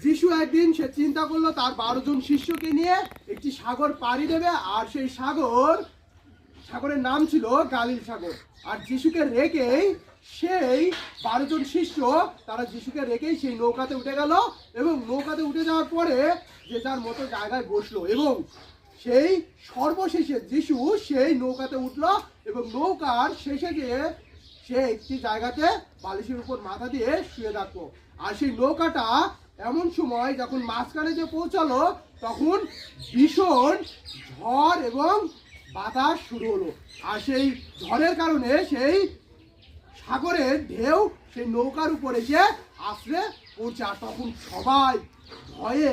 যিশু একদিন সে চিন্তা করলো তার 12 জন শিষ্যকে নিয়ে একটি সাগর পাড়ি দেবে, আর সেই সাগরের নাম ছিল গালিল সাগর। আর যিশুকে রেখেই সেই 12 জন শিষ্য তারা যিশুকে রেখেই সেই নৌকাতে উঠে গেল, এবং নৌকাতে উঠে যাওয়ার পরে যে যার মতো জায়গায় বসলো, এবং সেই সর্বশেষে যিশু সেই নৌকাতে উঠলো, এবং নৌকার শেষে গিয়ে সে একটি জায়গাতে বালিশের উপর মাথা দিয়ে শুয়ে থাকলো। আর সেই নৌকাটা এমন সময় যখন মাঝখানে যে পৌঁছালো, তখন ভীষণ ঝড় এবং বাতাস শুরু হলো। আর সেই ঝড়ের কারণে সেই সাগরের ঢেউ সেই নৌকার উপরে এসে আছড়ে পড়ছে। আর তখন সবাই ভয়ে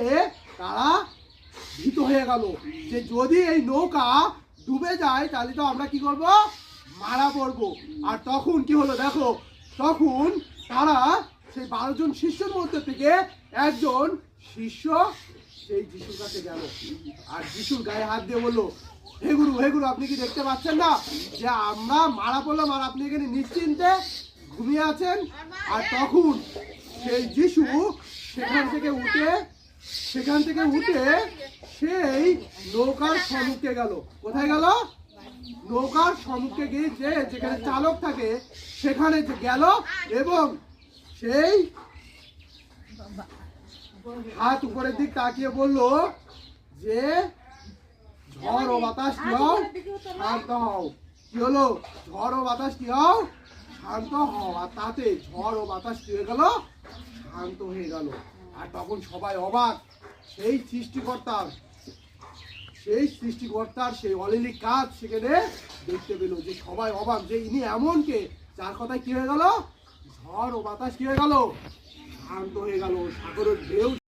তারা ভীত হয়ে গেল যে যদি এই নৌকা ডুবে যায় তাহলে তো আমরা কি করব, মারা পড়বো। আর তখন কি হলো দেখো, তখন তারা সেই 12 জন শিষ্যের মধ্যে থেকে একজন শিষ্য সেই যিশুর কাছে গেল, আর যিশুর গায়ে হাত দিয়ে বললো, হে গুরু আপনি কি দেখতে পাচ্ছেন না যে আমরা মারা পড়লাম, আর আপনি এখানে নিশ্চিন্তে ঘুমিয়ে আছেন? আর তখন সেই যিশু সেখান থেকে উঠে সেই নৌকার সম্মুখে গেল। কোথায় গেল? নৌকার সম্মুখে গিয়ে যেখানে চালক থাকে সেখানে গেল, এবং সেই হাত উপরের দিক তাকিয়ে বলল যে ঝড় ও বাতাস কি হও, শান্ত হও। কি হলো? ঝড় ও বাতাস কি হও, শান্ত হও। আর তাতে ঝড় ও বাতাস কি হয়ে গেল, শান্ত হয়ে গেল। আর তখন সবাই অবাক, সেই সৃষ্টিকর্তার সেই অলৌকিক কাজ সেখানে দেখতে পেল, যে সবাই অবাক যে ইনি এমন কে যার কথায় কি হয়ে গেল, ঝড় ও বাতাস কি হয়ে গেল, শান্ত হয়ে গেল, সাগরের ঢেউ